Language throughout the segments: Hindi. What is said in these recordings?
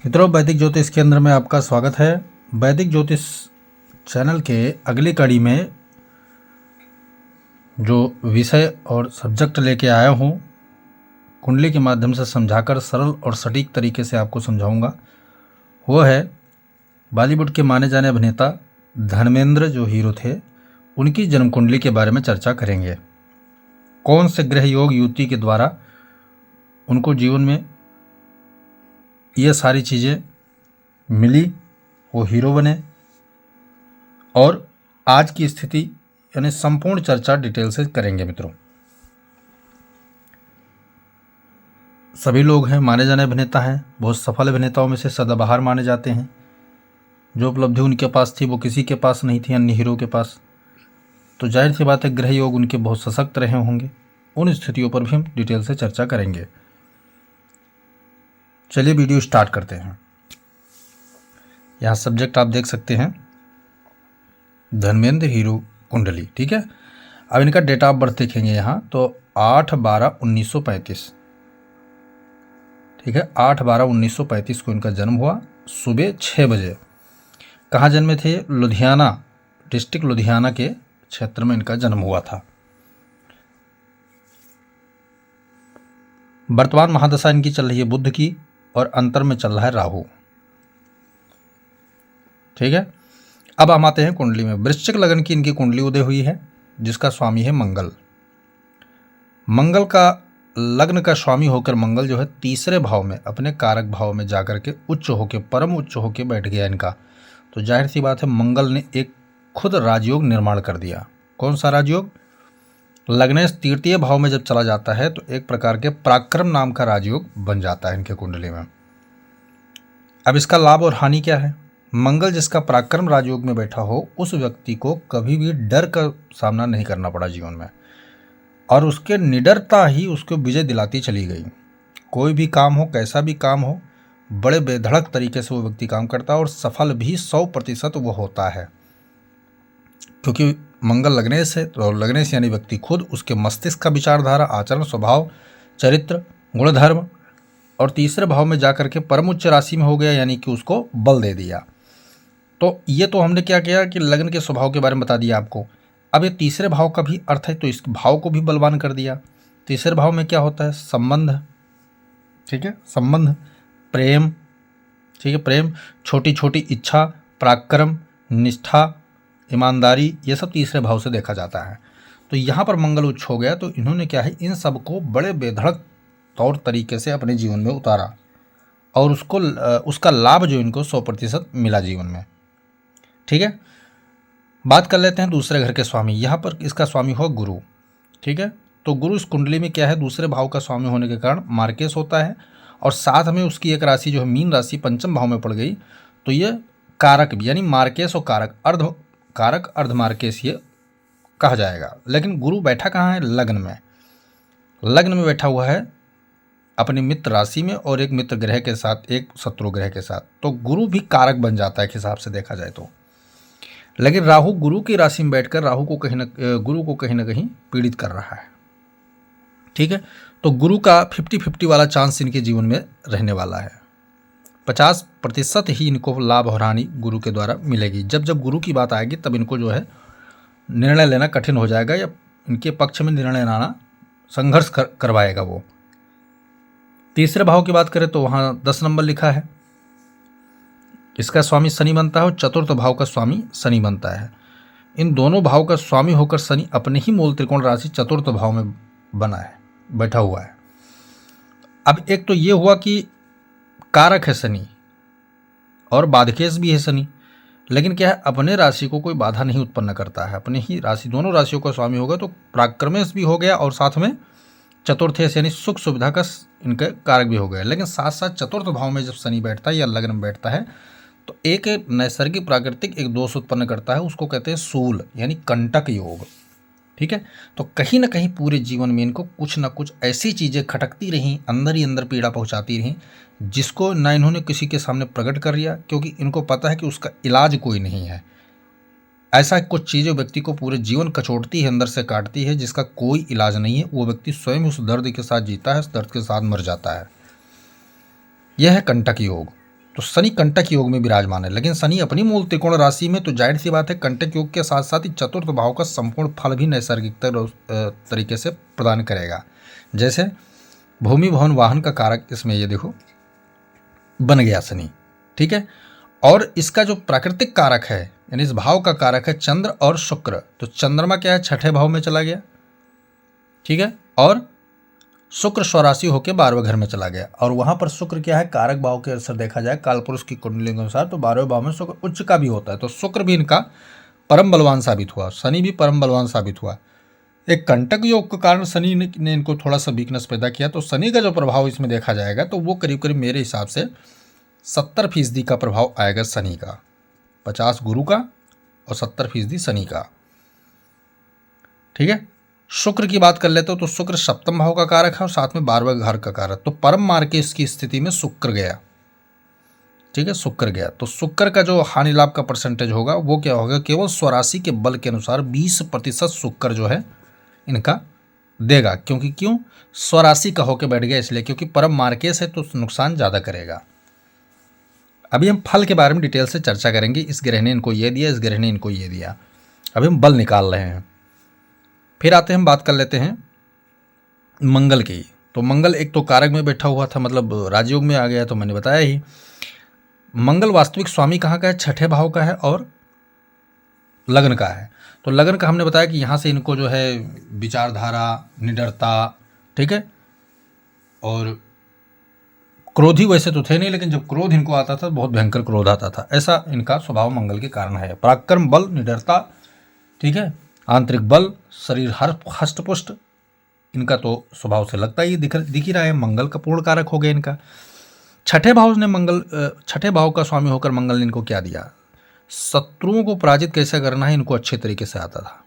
मित्रों, वैदिक ज्योतिष केंद्र में आपका स्वागत है। वैदिक ज्योतिष चैनल के अगली कड़ी में जो विषय और सब्जेक्ट लेके आया हूँ, कुंडली के माध्यम से समझाकर सरल और सटीक तरीके से आपको समझाऊंगा, वो है बॉलीवुड के माने जाने अभिनेता धर्मेंद्र जो हीरो थे, उनकी जन्म कुंडली के बारे में चर्चा करेंगे। कौन से ग्रह योग युति के द्वारा उनको जीवन में ये सारी चीज़ें मिली, वो हीरो बने, और आज की स्थिति यानी संपूर्ण चर्चा डिटेल से करेंगे। मित्रों, सभी लोग हैं, माने जाने अभिनेता हैं, बहुत सफल अभिनेताओं में से सदाबहार माने जाते हैं। जो उपलब्धि उनके पास थी वो किसी के पास नहीं थी अन्य हीरो के पास। तो जाहिर सी बात है ग्रह योग उनके बहुत सशक्त रहे होंगे। उन स्थितियों पर भी हम डिटेल से चर्चा करेंगे। चलिए वीडियो स्टार्ट करते हैं। यहाँ सब्जेक्ट आप देख सकते हैं, धर्मेंद्र हीरो कुंडली। ठीक है, अब इनका डेट ऑफ बर्थ देखेंगे यहाँ तो 8/12/1935। ठीक है, 8/12/1935 को इनका जन्म हुआ, सुबह 6 बजे। कहाँ जन्मे थे? लुधियाना, डिस्ट्रिक्ट लुधियाना के क्षेत्र में इनका जन्म हुआ था। वर्तमान महादशा इनकी चल रही है बुध की, और अंतर में चल रहा है राहु। ठीक है, अब हम आते हैं कुंडली में। वृश्चिक लगन की इनकी कुंडली उदय हुई है, जिसका स्वामी है मंगल। मंगल का लग्न का स्वामी होकर मंगल जो है तीसरे भाव में, अपने कारक भाव में जाकर के उच्च होके, परम उच्च होके बैठ गया इनका। तो जाहिर सी बात है मंगल ने एक खुद राजयोग निर्माण कर दिया। कौन सा राजयोग? लग्नेश तृतीय भाव में जब चला जाता है तो एक प्रकार के पराक्रम नाम का राजयोग बन जाता है इनके कुंडली में। अब इसका लाभ और हानि क्या है? मंगल जिसका पराक्रम राजयोग में बैठा हो, उस व्यक्ति को कभी भी डर का सामना नहीं करना पड़ा जीवन में, और उसके निडरता ही उसको विजय दिलाती चली गई। कोई भी काम हो, कैसा भी काम हो, बड़े बेधड़क तरीके से वो व्यक्ति काम करता है, और सफल भी 100% वो होता है। क्योंकि मंगल लग्नेश है, तो लग्नेश यानी व्यक्ति खुद, उसके मस्तिष्क का विचारधारा, आचरण, स्वभाव, चरित्र, गुणधर्म, और तीसरे भाव में जाकर के परम उच्च राशि में हो गया, यानी कि उसको बल दे दिया। तो ये तो हमने क्या किया कि लग्न के स्वभाव के बारे में बता दिया आपको। अब ये तीसरे भाव का भी अर्थ है, तो इस भाव को भी बलवान कर दिया। तीसरे भाव में क्या होता है? संबंध। ठीक है, संबंध, प्रेम। ठीक है, प्रेम, छोटी छोटी इच्छा, पराक्रम, निष्ठा, ईमानदारी, ये सब तीसरे भाव से देखा जाता है। तो यहाँ पर मंगल उच्च हो गया, तो इन्होंने क्या है, इन सब को बड़े बेधड़क तौर तरीके से अपने जीवन में उतारा, और उसका लाभ जो इनको 100% मिला जीवन में। ठीक है, बात कर लेते हैं दूसरे घर के स्वामी। यहाँ पर इसका स्वामी हो गुरु। ठीक है, तो गुरु इस कुंडली में क्या है, दूसरे भाव का स्वामी होने के कारण मार्केश होता है, और साथ में उसकी एक राशि जो है मीन राशि पंचम भाव में पड़ गई, तो ये कारक भी, यानी मार्केश और कारक, अर्ध कारक अर्ध मार्केश ये कहा जाएगा। लेकिन गुरु बैठा कहाँ है? लग्न में। लग्न में बैठा हुआ है अपनी मित्र राशि में, और एक मित्र ग्रह के साथ, एक शत्रु ग्रह के साथ। तो गुरु भी कारक बन जाता है एक हिसाब से देखा जाए तो। लेकिन राहु गुरु की राशि में बैठकर गुरु को कहीं ना कहीं पीड़ित कर रहा है। ठीक है, तो गुरु का 50-50 वाला चांस इनके जीवन में रहने वाला है। 50% ही इनको लाभ और हानि गुरु के द्वारा मिलेगी। जब जब गुरु की बात आएगी तब इनको जो है निर्णय लेना कठिन हो जाएगा, या इनके पक्ष में निर्णय लाना संघर्ष करवाएगा वो। तीसरे भाव की बात करें तो वहाँ 10 नंबर लिखा है, इसका स्वामी शनि बनता है, और चतुर्थ भाव का स्वामी शनि बनता है। इन दोनों भाव का स्वामी होकर शनि अपने ही मूल त्रिकोण राशि चतुर्थ भाव में बना है, बैठा हुआ है। अब एक तो ये हुआ कि कारक है शनि, और बाधकेश भी है शनि, लेकिन क्या है, अपने राशि को कोई बाधा नहीं उत्पन्न करता है। अपने ही राशि, दोनों राशियों का स्वामी होगा तो पराक्रमेश भी हो गया, और साथ में चतुर्थेश यानी सुख सुविधा का इनका कारक भी हो गया। लेकिन साथ साथ चतुर्थ भाव में जब शनि बैठता है या लग्न में बैठता है, तो एक नैसर्गिक प्राकृतिक एक दोष उत्पन्न करता है, उसको कहते हैं शूल यानी कंटक योग। ठीक है, तो कहीं ना कहीं पूरे जीवन में इनको कुछ ना कुछ ऐसी चीज़ें खटकती रहीं, अंदर ही अंदर पीड़ा पहुंचाती रहीं, जिसको ना इन्होंने किसी के सामने प्रकट कर दिया, क्योंकि इनको पता है कि उसका इलाज कोई नहीं है। ऐसा कुछ चीज़ें व्यक्ति को पूरे जीवन कचोटती है, अंदर से काटती है, जिसका कोई इलाज नहीं है। वो व्यक्ति स्वयं उस दर्द के साथ जीता है, उस दर्द के साथ मर जाता है। यह है कंटक योग। तो शनि कंटक योग में विराजमान है, लेकिन शनि अपनी मूल त्रिकोण राशि में, तो जाहिर सी बात है कंटक योग के साथ साथ ही चतुर्थ भाव का संपूर्ण फल भी नैसर्गिक तरीके से प्रदान करेगा। जैसे भूमि भवन वाहन का कारक इसमें ये देखो बन गया शनि, ठीक है। और इसका जो प्राकृतिक कारक है यानी इस भाव का कारक है चंद्र और शुक्र, तो चंद्रमा क्या है छठे भाव में चला गया, ठीक है, और शुक्र स्वराशि होकर 12वें घर में चला गया। और वहां पर शुक्र क्या है कारक भाव के अनुसार देखा जाए कालपुरुष की कुंडली के अनुसार तो 12वें भाव में शुक्र उच्च का भी होता है, तो शुक्र भी इनका परम बलवान साबित हुआ, शनि भी परम बलवान साबित हुआ। एक कंटक योग के कारण शनि ने इनको थोड़ा सा वीकनेस पैदा किया, तो शनि का जो प्रभाव इसमें देखा जाएगा तो वो करीब करीब मेरे हिसाब से 70% का प्रभाव आएगा शनि का, 50 गुरु का और 70% शनि का, ठीक है। शुक्र की बात कर लेते हो तो शुक्र सप्तम भाव का कारक है और साथ में 12वें घर का कारक, तो परम मार्केश की स्थिति में शुक्र गया, ठीक है, शुक्र गया। तो शुक्र का जो हानि लाभ का परसेंटेज होगा वो क्या होगा, केवल स्वराशि के बल के अनुसार 20% शुक्र जो है इनका देगा, क्यों स्वराशि का होकर बैठ गया इसलिए, क्योंकि परम मार्केश है तो नुकसान ज़्यादा करेगा। अभी हम फल के बारे में डिटेल से चर्चा करेंगे, इस ग्रह ने इनको ये दिया, इस ग्रह ने इनको ये दिया, अभी हम बल निकाल रहे हैं। फिर आते हैं, हम बात कर लेते हैं मंगल की। तो मंगल एक तो कारक में बैठा हुआ था, मतलब राजयोग में आ गया, तो मैंने बताया ही। मंगल वास्तविक स्वामी कहाँ का है, छठे भाव का है और लग्न का है। तो लग्न का हमने बताया कि यहाँ से इनको जो है विचारधारा, निडरता, ठीक है, और क्रोधी वैसे तो थे नहीं, लेकिन जब क्रोध इनको आता था बहुत भयंकर क्रोध आता था, ऐसा इनका स्वभाव मंगल के कारण है। पराक्रम, बल, निडरता, ठीक है, आंतरिक बल, शरीर हर हष्टपुष्ट, इनका तो स्वभाव से लगता ही दिख ही रहा है, मंगल का पूर्ण कारक हो गया इनका। छठे भाव का स्वामी होकर मंगल ने इनको क्या दिया, शत्रुओं को पराजित कैसे करना है इनको अच्छे तरीके से आता था,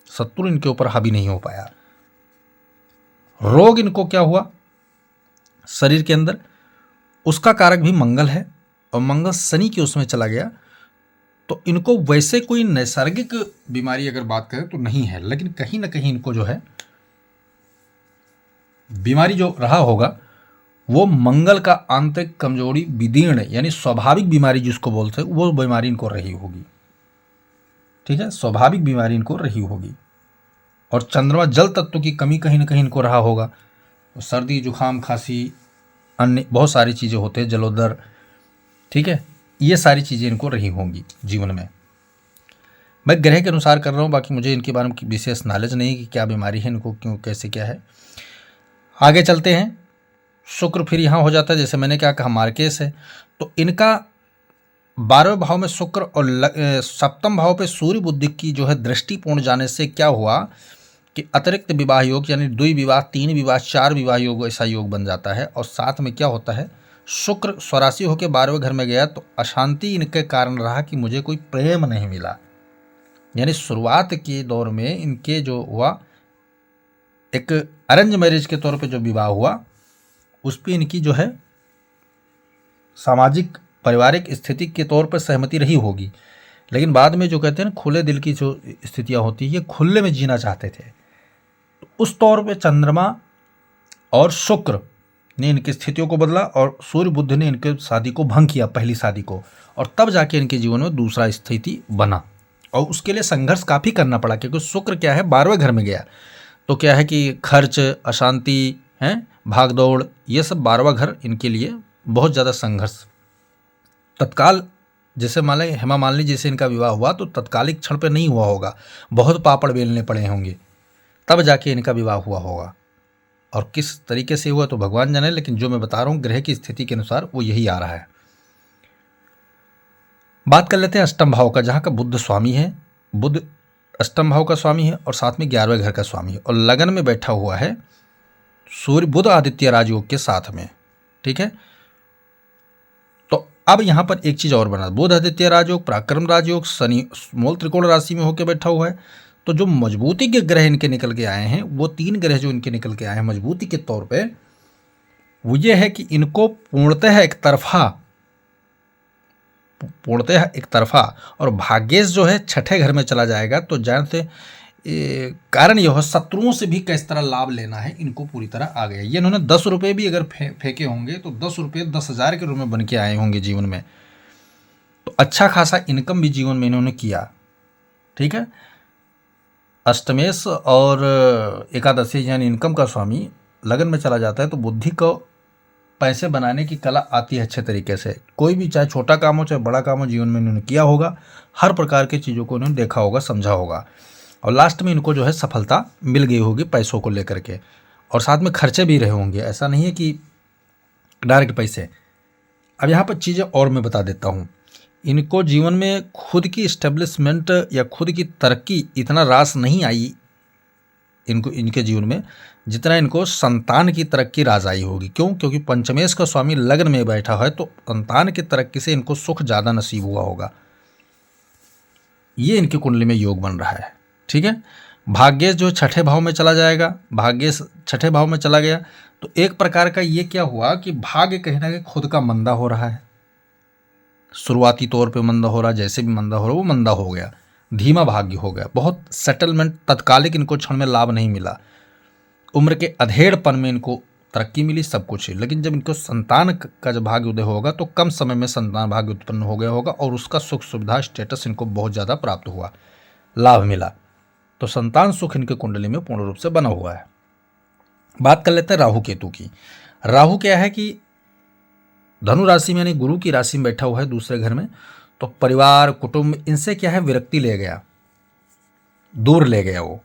शत्रु इनके ऊपर हावी नहीं हो पाया। रोग इनको क्या हुआ शरीर के अंदर, उसका कारक भी मंगल है और मंगल शनि के उसमें चला गया, तो इनको वैसे कोई नैसर्गिक बीमारी अगर बात करें तो नहीं है, लेकिन कहीं ना कहीं इनको जो है बीमारी जो रहा होगा वो मंगल का आंतरिक कमजोरी, विदीर्ण यानी स्वाभाविक बीमारी जिसको बोलते हैं वो बीमारी इनको रही होगी, ठीक है, स्वाभाविक बीमारी इनको रही होगी। और चंद्रमा जल तत्व की कमी कहीं ना कहीं इनको रहा होगा, तो सर्दी, जुखाम, खांसी, अन्य बहुत सारी चीज़ें होते हैं, जलोदर, ठीक है, ये सारी चीज़ें इनको रही होंगी जीवन में। मैं ग्रह के अनुसार कर रहा हूँ, बाकी मुझे इनके बारे में विशेष नॉलेज नहीं कि क्या बीमारी है इनको, क्यों, कैसे, क्या है। आगे चलते हैं। शुक्र फिर यहाँ हो जाता है, जैसे मैंने क्या कहा मार्केश है, तो इनका 12वें भाव में शुक्र और सप्तम भाव पे सूर्य बुद्धि की जो है दृष्टिपूर्ण जाने से क्या हुआ कि अतिरिक्त विवाह योग यानी 2 विवाह, 3 विवाह, 4 विवाह योग, ऐसा योग बन जाता है। और साथ में क्या होता है, शुक्र स्वराशि होकर 12वें घर में गया तो अशांति इनके कारण रहा कि मुझे कोई प्रेम नहीं मिला, यानी शुरुआत के दौर में इनके जो हुआ एक अरेंज मैरिज के तौर पे जो विवाह हुआ उस पर इनकी जो है सामाजिक पारिवारिक स्थिति के तौर पर सहमति रही होगी, लेकिन बाद में जो कहते हैं ना खुले दिल की जो स्थितियां होती है, ये खुले में जीना चाहते थे, तो उस तौर पे चंद्रमा और शुक्र ने इनकी स्थितियों को बदला और सूर्य बुध ने इनके शादी को भंग किया, पहली शादी को, और तब जाके इनके जीवन में दूसरा स्थिति बना। और उसके लिए संघर्ष काफ़ी करना पड़ा, क्योंकि शुक्र क्या है 12वें घर में गया, तो क्या है कि खर्च, अशांति है, भाग दौड़, ये सब 12वां घर इनके लिए बहुत ज़्यादा संघर्ष। तत्काल जैसे मान लें हेमा मालिनी जैसे इनका विवाह हुआ तो तत्कालिक क्षण पे नहीं हुआ होगा, बहुत पापड़ बेलने पड़े होंगे, तब जाके इनका विवाह हुआ होगा। और किस तरीके से हुआ तो भगवान जाने, लेकिन जो मैं बता रहा हूँ ग्रह की स्थिति के अनुसार वो यही आ रहा है। बात कर लेते हैं अष्टम भाव का, जहाँ का बुध स्वामी है, बुध अष्टम भाव का स्वामी है और साथ में 11वें घर का स्वामी है, और लगन में बैठा हुआ है सूर्य बुध आदित्य राजयोग के साथ में, ठीक है। तो अब यहाँ पर एक चीज़ और बना, बुध आदित्य राजयोग, पराक्रम राजयोग, शनि मूल त्रिकोण राशि में होकर बैठा हुआ है, तो जो मजबूती के ग्रह इनके निकल के आए हैं, वो 3 ग्रह जो इनके निकल के आए हैं मजबूती के तौर पे, वो ये है कि इनको पूर्णतः एक तरफा और भाग्येश जो है छठे घर में चला जाएगा, तो जानते कारण यह शत्रुओं से भी किस तरह लाभ लेना है इनको पूरी तरह आ गया। ये इन्होंने 10 रुपये भी अगर फेंके होंगे तो 10 रुपये 10,000 के रूप में बन के आए होंगे जीवन में। तो अच्छा खासा इनकम भी जीवन में इन्होंने किया। ठीक है, अष्टमेश और एकादशी यानी इनकम का स्वामी लगन में चला जाता है तो बुद्धि को पैसे बनाने की कला आती है अच्छे तरीके से। कोई भी चाहे छोटा काम हो चाहे बड़ा काम हो जीवन में इन्होंने किया होगा, हर प्रकार की चीज़ों को इन्होंने देखा होगा, समझा होगा, और लास्ट में इनको जो है सफलता मिल गई होगी पैसों को लेकर के, और साथ में खर्चे भी रहे होंगे। ऐसा नहीं है कि डायरेक्ट पैसे। अब यहाँ पर चीज़ें और मैं बता देता हूँ। इनको जीवन में खुद की इस्टेब्लिशमेंट या खुद की तरक्की इतना रास नहीं आई इनको, इनके जीवन में, जितना इनको संतान की तरक्की राज आई होगी। क्यों? क्योंकि पंचमेश का स्वामी लग्न में बैठा है तो संतान की तरक्की से इनको सुख ज़्यादा नसीब हुआ होगा। ये इनकी कुंडली में योग बन रहा है। ठीक है, भाग्येश जो छठे भाव में चला जाएगा, भाग्येश छठे भाव में चला गया तो एक प्रकार का ये क्या हुआ कि भाग्य कहीं ना कहीं खुद का मंदा हो रहा है। शुरुआती तौर पे मंदा हो रहा, जैसे भी मंदा हो रहा वो मंदा हो गया, धीमा भाग्य हो गया, बहुत सेटलमेंट तत्कालिक इनको क्षण में लाभ नहीं मिला। उम्र के अधेड़पन में इनको तरक्की मिली, सब कुछ ही, लेकिन जब इनको संतान का जब भाग्य उदय होगा तो कम समय में संतान भाग्य उत्पन्न हो गया होगा और उसका सुख सुविधा स्टेटस इनको बहुत ज़्यादा प्राप्त हुआ, लाभ मिला। तो संतान सुख इनके कुंडली में पूर्ण रूप से बना हुआ है। बात कर लेते हैं राहु केतु की। राहु क्या है कि धनु राशि में यानी गुरु की राशि में बैठा हुआ है दूसरे घर में, तो परिवार कुटुंब इनसे क्या है विरक्ति ले गया, दूर ले गया वो।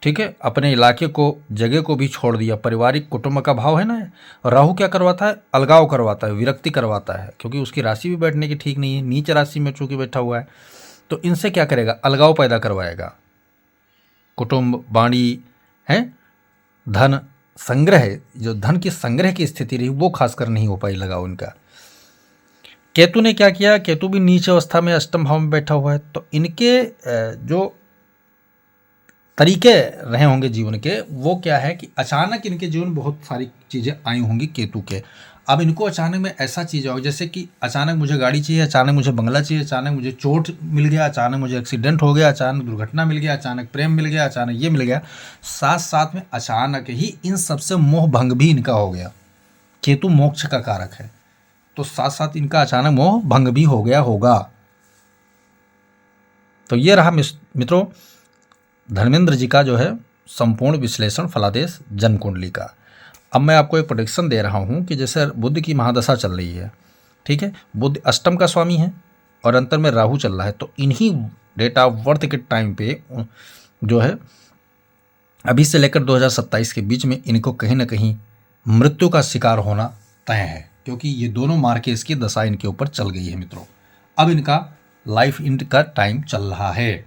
ठीक है, अपने इलाके को जगह को भी छोड़ दिया। पारिवारिक कुटुंब का भाव है ना, और राहु क्या करवाता है, अलगाव करवाता है, विरक्ति करवाता है, क्योंकि उसकी राशि भी बैठने की ठीक नहीं है, नीच राशि में चूंकि बैठा हुआ है तो इनसे क्या करेगा, अलगाव पैदा करवाएगा। कुटुंब वाणी है, धन संग्रह, जो धन की संग्रह की स्थिति रही वो खासकर नहीं हो पाई लगाव इनका। केतु ने क्या किया, केतु भी नीच अवस्था में अष्टम भाव में बैठा हुआ है, तो इनके जो तरीके रहे होंगे जीवन के वो क्या है कि अचानक इनके जीवन में बहुत सारी चीज़ें आई होंगी केतु के। अब इनको अचानक में ऐसा चीज़ होगी जैसे कि अचानक मुझे गाड़ी चाहिए, अचानक मुझे बंगला चाहिए, अचानक मुझे चोट मिल गया, अचानक मुझे एक्सीडेंट हो गया, अचानक दुर्घटना मिल गया, अचानक प्रेम मिल गया, अचानक ये मिल गया। साथ साथ में अचानक ही इन सबसे मोह भंग भी इनका हो गया। केतु मोक्ष का कारक है, तो साथ साथ इनका अचानक मोह भंग भी हो गया होगा। तो ये रहा मित्रों धर्मेंद्र जी का जो है संपूर्ण विश्लेषण फलादेश जन्म कुंडली का। अब मैं आपको एक प्रेडिक्शन दे रहा हूँ कि जैसे बुध की महादशा चल रही है, ठीक है, बुध अष्टम का स्वामी है और अंतर में राहु चल रहा है, तो इन्हीं डेट ऑफ बर्थ के टाइम पे जो है अभी से लेकर 2027 के बीच में इनको कहीं ना कहीं मृत्यु का शिकार होना तय है, क्योंकि ये दोनों मार्केस की दशा इनके ऊपर चल गई है मित्रों। अब इनका लाइफ एंड का टाइम चल रहा है।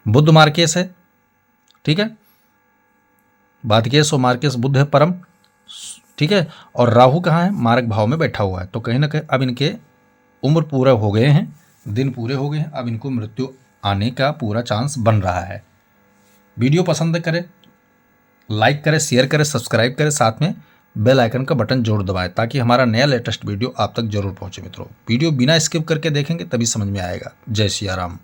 बुध मार्केस है, ठीक है, बाधकेश और मार्केस बुध है परम, ठीक है, और राहु कहाँ है, मार्ग भाव में बैठा हुआ है। तो कहीं ना कहीं अब इनके उम्र पूरा हो गए हैं, दिन पूरे हो गए हैं, अब इनको मृत्यु आने का पूरा चांस बन रहा है। वीडियो पसंद करें, लाइक करें, शेयर करें, सब्सक्राइब करें, साथ में बेल आइकन का बटन जरूर दबाएं ताकि हमारा नया लेटेस्ट वीडियो आप तक जरूर पहुंचे मित्रों। वीडियो बिना स्किप करके देखेंगे तभी समझ में आएगा। जय सिया राम।